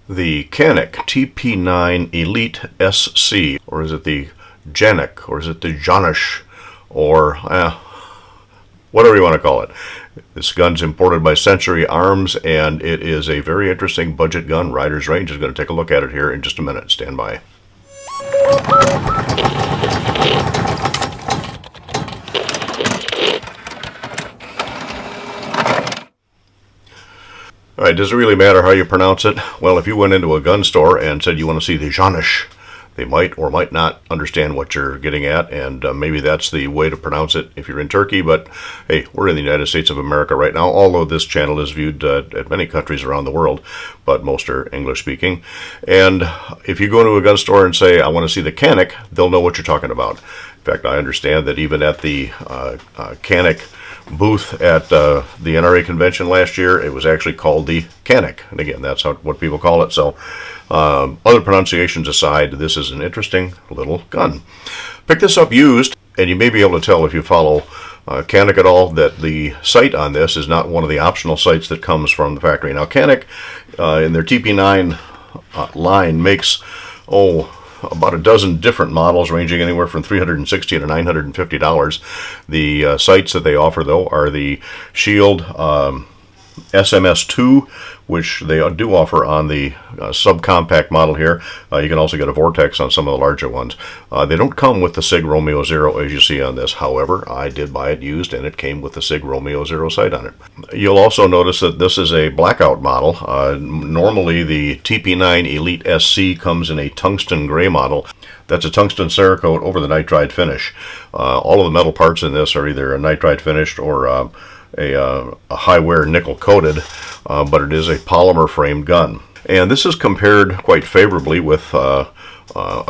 The Canik TP9 Elite SC, or is it the Janik, or is it the Janish, or whatever you want to call it. This gun's imported by Century Arms, and it is a very interesting budget gun. Riders Range is going to take a look at it here in just a minute. Stand by. All right, does it really matter how you pronounce it? Well, if you went into a gun store and said you want to see the Janish, they might or might not understand what you're getting at, and maybe that's the way to pronounce it if you're in Turkey. But hey, we're in the United States of America right now, although this channel is viewed at many countries around the world, but most are English speaking. And if you go into a gun store and say, I want to see the Canik, they'll know what you're talking about. In fact, I understand that even at the Canik booth at the NRA convention last year, it was actually called the Canik, and again, that's what people call it. So other pronunciations aside, this is an interesting little gun. Pick this up used, and you may be able to tell if you follow Canik at all that the sight on this is not one of the optional sights that comes from the factory. Now Canik in their TP9 line makes about a dozen different models ranging anywhere from $360 to $950. The sights that they offer, though, are the Shield SMS2, which they do offer on the subcompact model here. You can also get a Vortex on some of the larger ones. They don't come with the Sig ROMEOZero as you see on this. However, I did buy it used, and it came with the Sig ROMEOZero sight on it. You'll also notice that this is a Blackout model. Normally, the TP9 Elite SC comes in a tungsten gray model. That's a tungsten Cerakote over the nitride finish. All of the metal parts in this are either a nitride finished or a high wear nickel coated, but it is a polymer framed gun. And this is compared quite favorably with a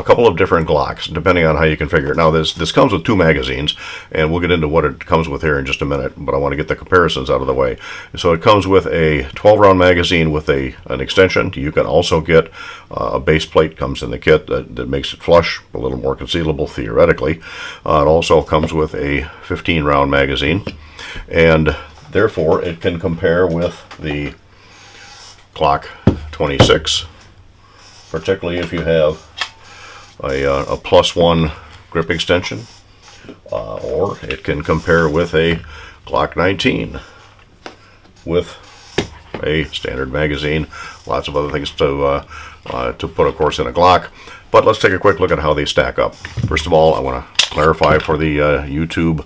couple of different Glocks, depending on how you configure it. Now this comes with 2 magazines, and we'll get into what it comes with here in just a minute, but I want to get the comparisons out of the way. So it comes with a 12-round magazine with an extension. You can also get a base plate comes in the kit that makes it flush, a little more concealable theoretically. It also comes with a 15-round magazine, and therefore it can compare with the Glock 26, particularly if you have a +1 grip extension, or it can compare with a Glock 19 with a standard magazine. Lots of other things to put, of course, in a Glock. But let's take a quick look at how they stack up. First of all, I want to clarify for the YouTube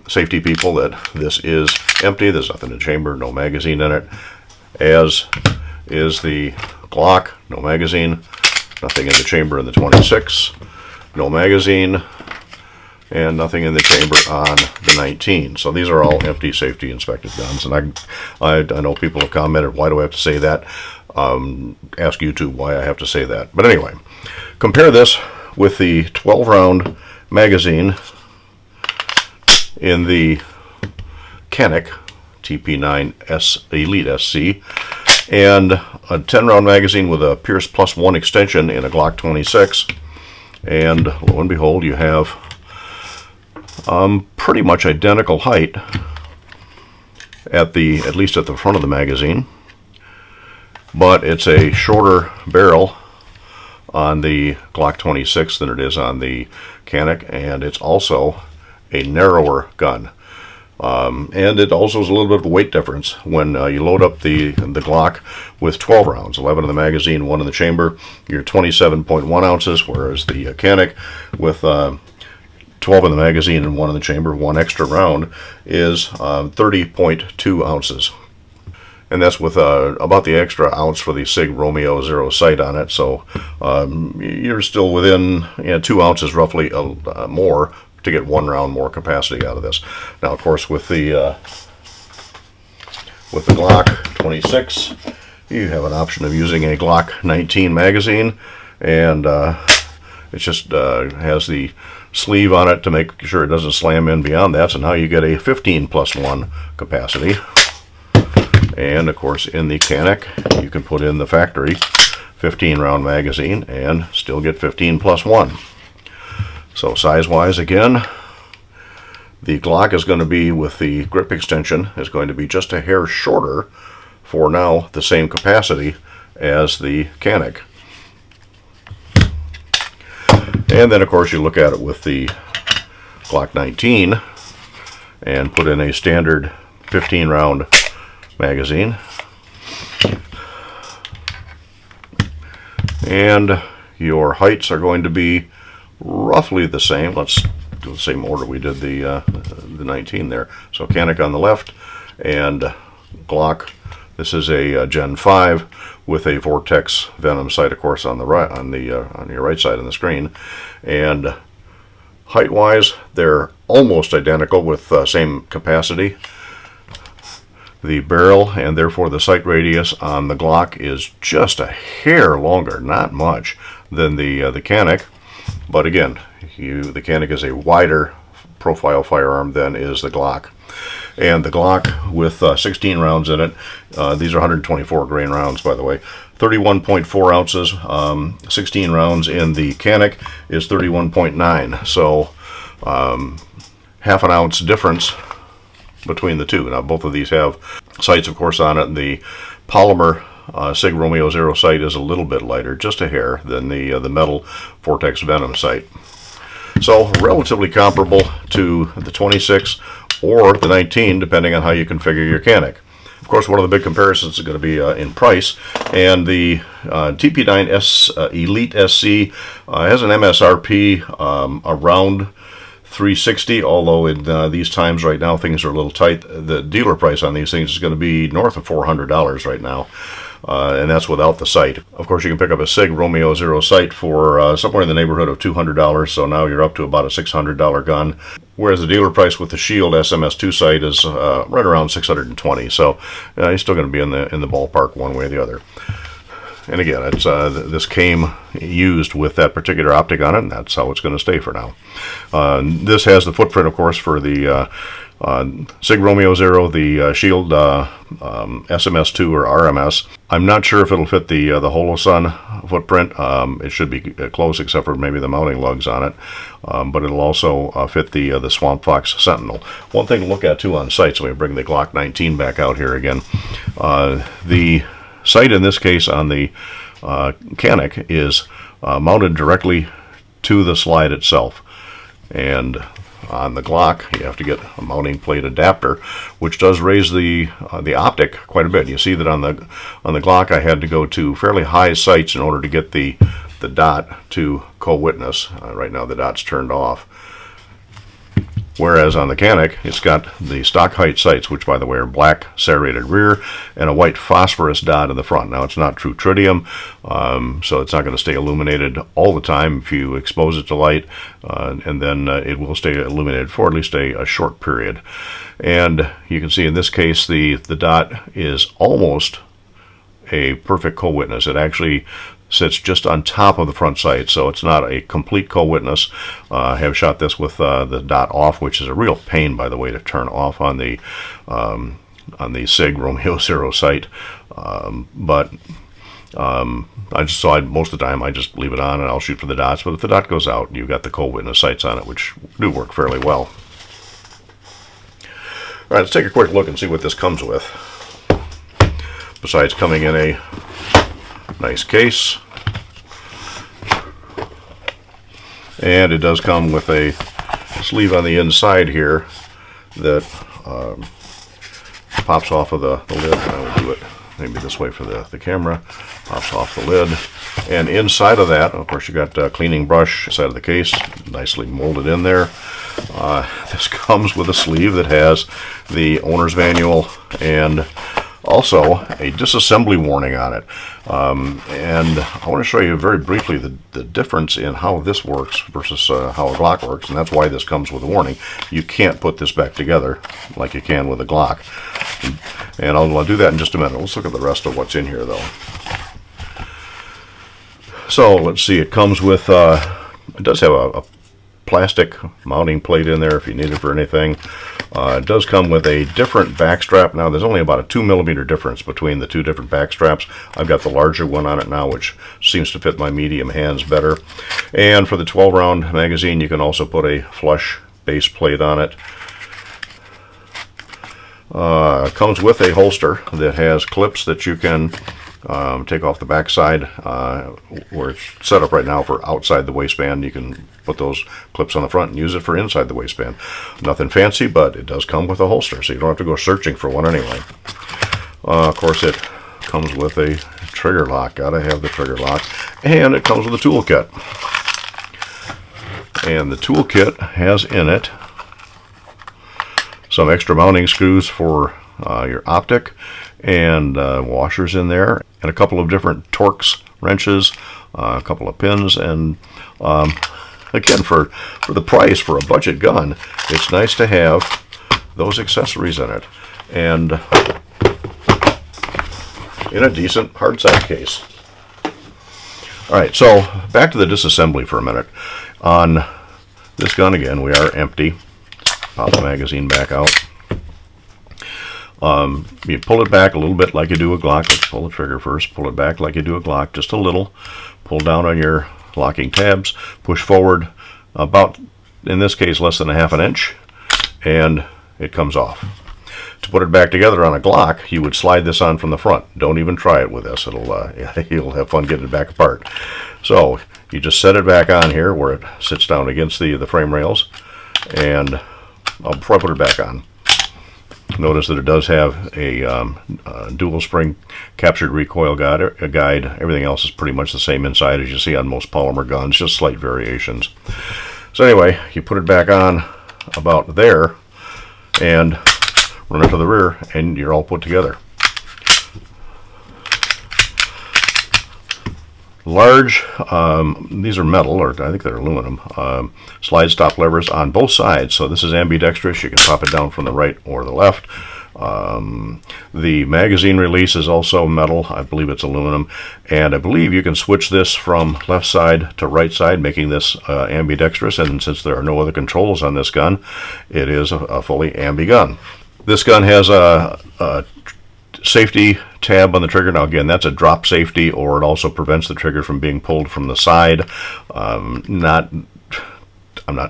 safety people that this is empty. There's nothing in the chamber, no magazine in it, as is the Glock, no magazine, nothing in the chamber in the 26, no magazine, and nothing in the chamber on the 19. So these are all empty, safety inspected guns. And I know people have commented, why do I have to say that? Ask YouTube why I have to say that. But anyway, compare this with the 12-round magazine in the Canik TP9 Elite SC, and a 10-round magazine with a Pierce +1 extension in a Glock 26, and lo and behold, you have pretty much identical height at least at the front of the magazine, but it's a shorter barrel on the Glock 26 than it is on the Canik, and it's also a narrower gun. And it also is a little bit of a weight difference when you load up the Glock with 12 rounds, 11 in the magazine, 1 in the chamber. You're 27.1 ounces, whereas the Canik with 12 in the magazine and 1 in the chamber, 1 extra round, is 30.2 ounces. And that's with about the extra ounce for the Sig ROMEOZero sight on it. So you're still within 2 ounces roughly more to get 1 round more capacity out of this. Now, of course, with the Glock 26, you have an option of using a Glock 19 magazine, and it just has the sleeve on it to make sure it doesn't slam in beyond that. So now you get a 15+1 capacity. And of course, in the Canik, you can put in the factory 15-round magazine and still get 15+1. So size-wise, again, the Glock is going to be, with the grip extension, is going to be just a hair shorter for now the same capacity as the Canik. And then of course you look at it with the Glock 19 and put in a standard 15 round magazine. And your heights are going to be roughly the same. Let's do the same order we did the 19 there. So Canik on the left and Glock. This is a Gen 5 with a Vortex Venom sight, of course, on the right, on your right side on the screen. And height-wise, they're almost identical with same capacity. The barrel and therefore the sight radius on the Glock is just a hair longer, not much, than the Canik. But again, the Canik is a wider profile firearm than is the Glock. And the Glock with 16 rounds in it, these are 124 grain rounds, by the way, 31.4 ounces. 16 rounds in the Canik is 31.9. So half an ounce difference between the two. Now both of these have sights, of course, on it. And the polymer Sig ROMEOZero sight is a little bit lighter, just a hair, than the metal Vortex Venom sight. So relatively comparable to the 26 or the 19, depending on how you configure your Canik. Of course, one of the big comparisons is going to be in price, and the TP9 Elite SC has an MSRP around $360, although in these times right now things are a little tight. The dealer price on these things is going to be north of $400 right now. And that's without the sight. Of course, you can pick up a Sig ROMEOZero sight for somewhere in the neighborhood of $200, so now you're up to about a $600 gun, whereas the dealer price with the Shield SMS2 sight is right around $620. So you're still going to be in the ballpark one way or the other. And again, it's this came used with that particular optic on it, and that's how it's going to stay for now. This has the footprint, of course, for the Sig ROMEOZero, the Shield SMS2 or RMS. I'm not sure if it'll fit the Holosun footprint. It should be close, except for maybe the mounting lugs on it. But it'll also fit the Swamp Fox Sentinel. One thing to look at too on sights, when we bring the Glock 19 back out here again, the sight in this case on the Canik is mounted directly to the slide itself, and on the Glock you have to get a mounting plate adapter, which does raise the optic quite a bit. You see that on the Glock I had to go to fairly high sights in order to get the dot to co-witness. Right now the dot's turned off. Whereas on the Canik, it's got the stock height sights, which by the way are black serrated rear and a white phosphorus dot in the front. Now it's not true tritium, so it's not going to stay illuminated all the time if you expose it to light, and then it will stay illuminated for at least a short period. And you can see in this case the dot is almost a perfect co-witness. It actually sits just on top of the front sight, so it's not a complete co-witness. I have shot this with the dot off, which is a real pain, by the way, to turn off on the Sig ROMEOZero sight. But most of the time I just leave it on and I'll shoot for the dots. But if the dot goes out, you've got the co-witness sights on it, which do work fairly well. All right, let's take a quick look and see what this comes with. Besides coming in a nice case, and it does come with a sleeve on the inside here that pops off of the lid. I will do it maybe this way for the camera. Pops off the lid, and inside of that, of course, you got a cleaning brush inside of the case, nicely molded in there. This comes with a sleeve that has the owner's manual and also a disassembly warning on it. And I want to show you very briefly the difference in how this works versus how a Glock works, and that's why this comes with a warning. You can't put this back together like you can with a Glock. And I'll do that in just a minute. Let's look at the rest of what's in here, though. So let's see, it comes with, it does have a plastic mounting plate in there if you need it for anything. It does come with a different back strap. Now there's only about a 2mm difference between the two different back straps. I've got the larger one on it now, which seems to fit my medium hands better. And for the 12-round magazine, you can also put a flush base plate on it. Comes with a holster that has clips that you can Take off the back side where it's set up right now for outside the waistband. You can put those clips on the front and use it for inside the waistband. Nothing fancy, but it does come with a holster, so you don't have to go searching for one anyway. Of course, it comes with a trigger lock. Gotta have the trigger lock. And it comes with a toolkit. And the toolkit has in it some extra mounting screws for your optic, and washers in there, and a couple of different Torx wrenches, a couple of pins, and again, for the price for a budget gun, it's nice to have those accessories in it, and in a decent hard side case. Alright, so back to the disassembly for a minute. On this gun again, we are empty. Pop the magazine back out. You pull it back a little bit like you do a Glock. Let's pull the trigger first. Pull it back like you do a Glock, just a little. Pull down on your locking tabs. Push forward about, in this case, less than a half an inch, and it comes off. To put it back together on a Glock, you would slide this on from the front. Don't even try it with this. You'll have fun getting it back apart. So you just set it back on here where it sits down against the frame rails, and before I put it back on, notice that it does have a dual spring captured recoil guide. Everything else is pretty much the same inside as you see on most polymer guns, just slight variations. So anyway, you put it back on about there and run it to the rear, and you're all put together. Large, these are metal, or I think they're aluminum, slide stop levers on both sides. So this is ambidextrous. You can pop it down from the right or the left. The magazine release is also metal. I believe it's aluminum. And I believe you can switch this from left side to right side, making this ambidextrous. And since there are no other controls on this gun, it is a fully ambi gun. This gun has a safety tab on the trigger. Now again, that's a drop safety, or it also prevents the trigger from being pulled from the side. I'm not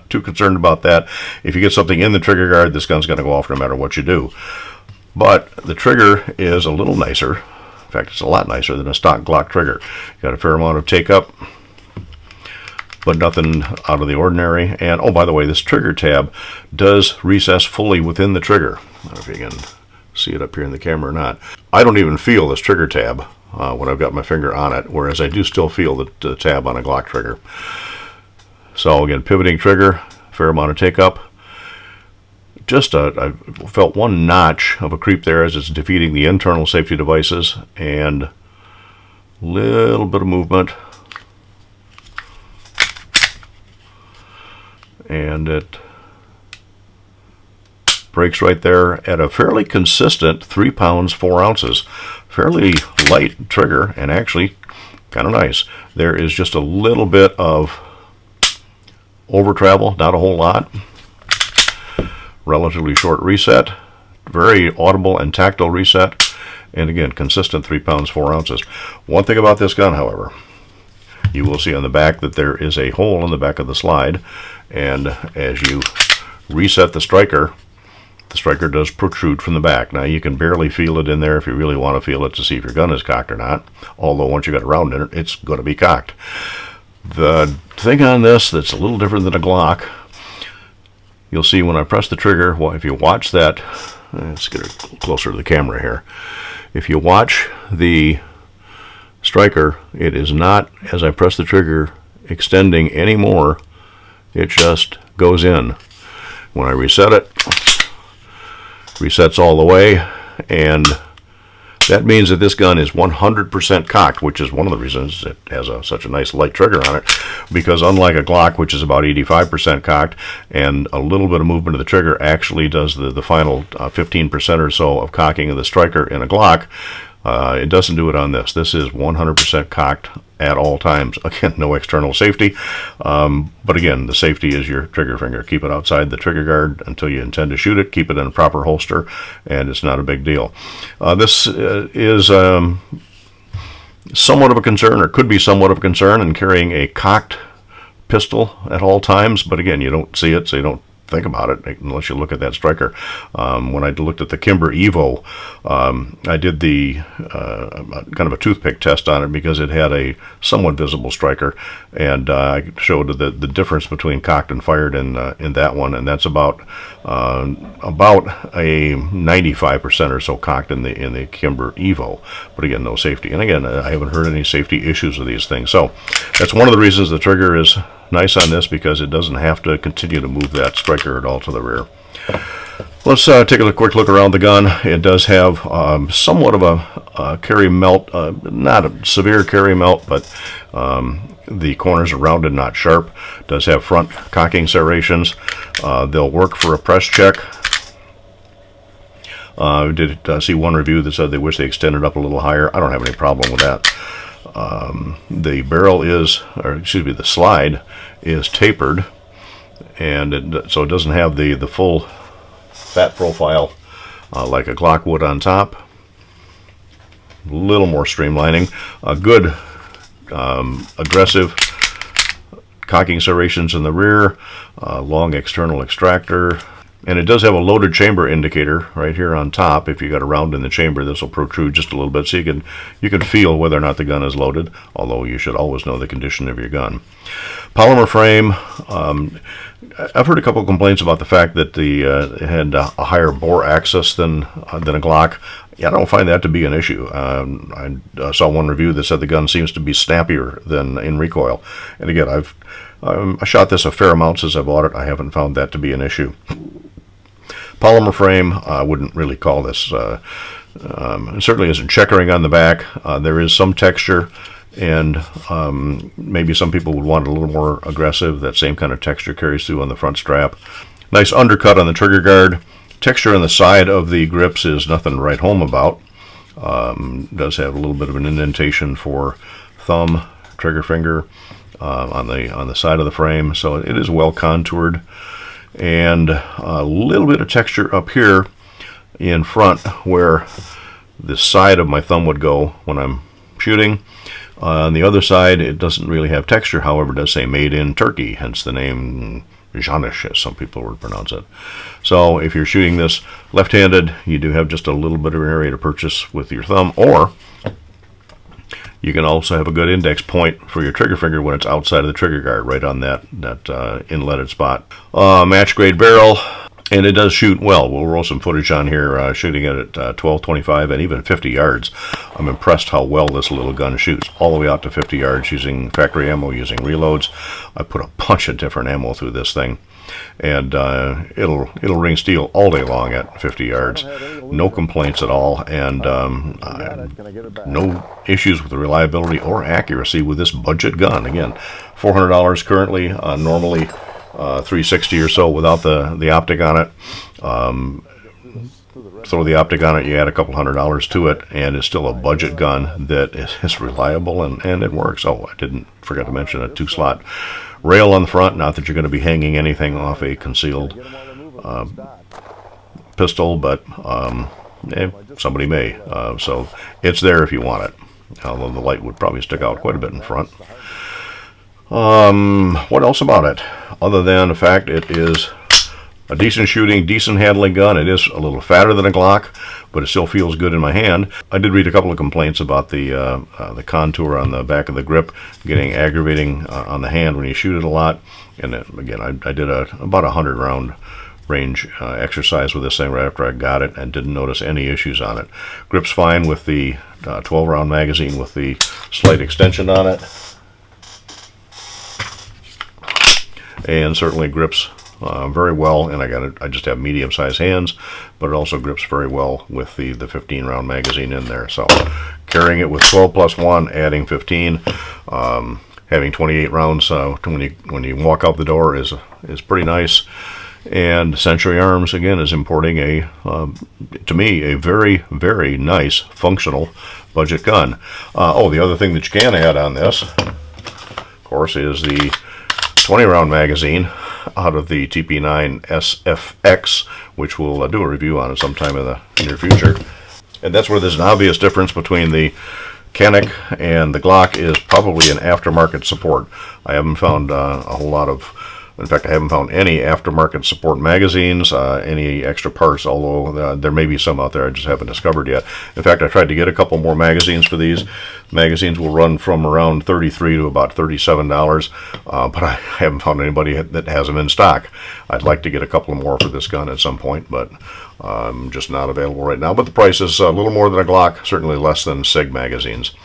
too concerned about that. If you get something in the trigger guard, this gun's going to go off no matter what you do. But the trigger is a little nicer. In fact, it's a lot nicer than a stock Glock trigger. Got a fair amount of take up, but nothing out of the ordinary. And oh, by the way, this trigger tab does recess fully within the trigger. I don't know if you can see it up here in the camera or not. I don't even feel this trigger tab when I've got my finger on it, whereas I do still feel the tab on a Glock trigger. So again, pivoting trigger, fair amount of take up. Just I felt one notch of a creep there as it's defeating the internal safety devices, and a little bit of movement, and it breaks right there at a fairly consistent 3 pounds 4 ounces. Fairly light trigger, and actually kind of nice. There is just a little bit of over travel, not a whole lot. Relatively short reset, very audible and tactile reset, and again, consistent 3 pounds 4 ounces. One thing about this gun, however, you will see on the back that there is a hole in the back of the slide, and as you reset the striker does protrude from the back. Now you can barely feel it in there if you really want to feel it to see if your gun is cocked or not, although once you got a round in it, it's going to be cocked. The thing on this that's a little different than a Glock, you'll see when I press the trigger, well, if you watch that, let's get it closer to the camera here. If you watch the striker, it is not, as I press the trigger, extending anymore. It just goes in. When I reset it, resets all the way, and that means that this gun is 100% cocked, which is one of the reasons it has such a nice light trigger on it, because unlike a Glock, which is about 85% cocked, and a little bit of movement of the trigger actually does the final 15% or so of cocking of the striker in a Glock, it doesn't do it on this. This is 100% cocked at all times. Again, no external safety, but again, the safety is your trigger finger. Keep it outside the trigger guard until you intend to shoot it. Keep it in a proper holster, and it's not a big deal. This is somewhat of a concern, or could be somewhat of a concern, in carrying a cocked pistol at all times, but again, you don't see it, so you don't think about it unless you look at that striker. When I looked at the Kimber Evo, I did the kind of a toothpick test on it because it had a somewhat visible striker, and I showed the difference between cocked and fired in that one, and that's about a 95% or so cocked in the Kimber Evo. But again, no safety. And again, I haven't heard any safety issues with these things. So that's one of the reasons the trigger is nice on this, because it doesn't have to continue to move that striker at all to the rear. Let's take a quick look around the gun. It does have somewhat of a carry melt, not a severe carry melt, but the corners are rounded, not sharp. It does have front cocking serrations. They'll work for a press check. I did see one review that said they wish they extended up a little higher. I don't have any problem with that. The barrel is, or excuse me, the slide is tapered, and so it doesn't have the full fat profile like a Glock would on top. A little more streamlining. Good aggressive cocking serrations in the rear, long external extractor. And it does have a loaded chamber indicator right here on top. If you got a round in the chamber, this will protrude just a little bit, so you can feel whether or not the gun is loaded, although you should always know the condition of your gun. Polymer frame. I've heard a couple of complaints about the fact that it had a higher bore axis than a Glock. Yeah, I don't find that to be an issue. I saw one review that said the gun seems to be snappier than in recoil. And again, I shot this a fair amount since I bought it. I haven't found that to be an issue. Polymer frame, I wouldn't really call this. It certainly isn't checkering on the back. There is some texture, and maybe some people would want it a little more aggressive. That same kind of texture carries through on the front strap. Nice undercut on the trigger guard. Texture on the side of the grips is nothing to write home about. Does have a little bit of an indentation for thumb, trigger finger on the side of the frame, so it is well contoured. And a little bit of texture up here in front where the side of my thumb would go when I'm shooting. On the other side, it doesn't really have texture. However, it does say made in Turkey, hence the name Janish, as some people would pronounce it. So if you're shooting this left-handed, you do have just a little bit of an area to purchase with your thumb, or you can also have a good index point for your trigger finger when it's outside of the trigger guard, right on that inletted spot. Match grade barrel, and it does shoot well. We'll roll some footage on here shooting it at 12, 25, and even 50 yards. I'm impressed how well this little gun shoots, all the way out to 50 yards using factory ammo, using reloads. I put a bunch of different ammo through this thing, and it'll ring steel all day long at 50 yards. No complaints at all, and no issues with the reliability or accuracy with this budget gun. Again, $400 currently, normally $360 or so without the optic on it. Throw the optic on it, you add a couple $100 to it, and it's still a budget gun that is reliable, and it works. Oh, I didn't forget to mention a 2-slot rail on the front. Not that you're going to be hanging anything off a concealed pistol, but somebody may. So it's there if you want it, although the light would probably stick out quite a bit in front. What else about it? Other than the fact it is a decent shooting, decent handling gun. It is a little fatter than a Glock, but it still feels good in my hand. I did read a couple of complaints about the contour on the back of the grip getting aggravating on the hand when you shoot it a lot. And then, again, I did about a 100 round range exercise with this thing right after I got it, and didn't notice any issues on it. Grip's fine with the 12 round magazine with the slight extension on it, and certainly grips very well. And I just have medium-sized hands, but it also grips very well with the 15 round magazine in there. So carrying it with 12 plus 1, adding 15, having 28 rounds when you walk out the door is pretty nice. And Century Arms, again, is importing to me, a very, very nice, functional budget gun. The other thing that you can add on this, of course, is the 20 round magazine out of the TP9 SFX, which we'll do a review on it sometime in the near future. And that's where there's an obvious difference between the Canik and the Glock, is probably an aftermarket support. I haven't found a whole lot of In fact, I haven't found any aftermarket support magazines, any extra parts, although there may be some out there I just haven't discovered yet. In fact, I tried to get a couple more magazines for these. Magazines will run from around $33 to about $37, but I haven't found anybody that has them in stock. I'd like to get a couple more for this gun at some point, but just not available right now. But the price is a little more than a Glock, certainly less than Sig magazines.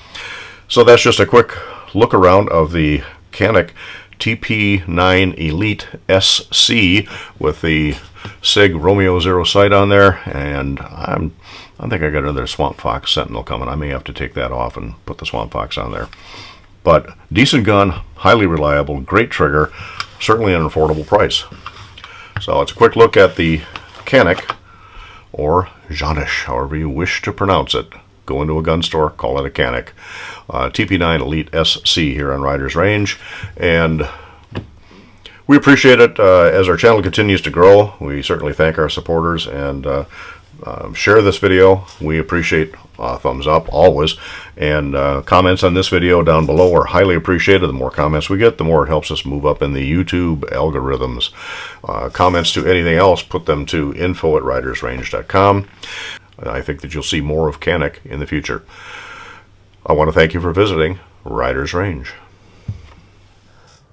So that's just a quick look around of the Canik TP9 Elite SC with the Sig ROMEOZero sight on there, and I think I got another Swamp Fox Sentinel coming. I may have to take that off and put the Swamp Fox on there. But decent gun, highly reliable, great trigger, certainly an affordable price. So it's a quick look at the Canik, or Janish, however you wish to pronounce it. Go into a gun store, call it a Canik. TP9 Elite SC here on Riders Range, and we appreciate it as our channel continues to grow. We certainly thank our supporters, and share this video. We appreciate thumbs up always, and comments on this video down below are highly appreciated. The more comments we get, the more it helps us move up in the YouTube algorithms. Comments to anything else, put them to info@ridersrange.com. I think that you'll see more of Canik in the future. I want to thank you for visiting Riders Range.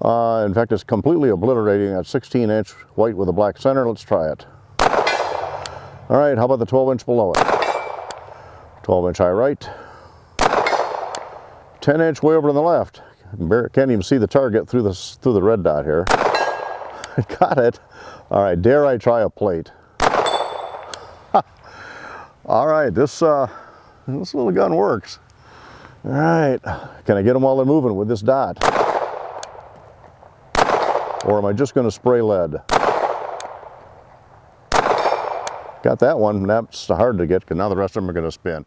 In fact, it's completely obliterating that 16-inch white with a black center. Let's try it. All right, how about the 12-inch below it? 12-inch high right. 10-inch way over to the left. Can't even see the target through the red dot here. I got it. All right, dare I try a plate? All right, this little gun works. All right, can I get them while they're moving with this dot? Or am I just going to spray lead? Got that one. That's hard to get because now the rest of them are going to spin.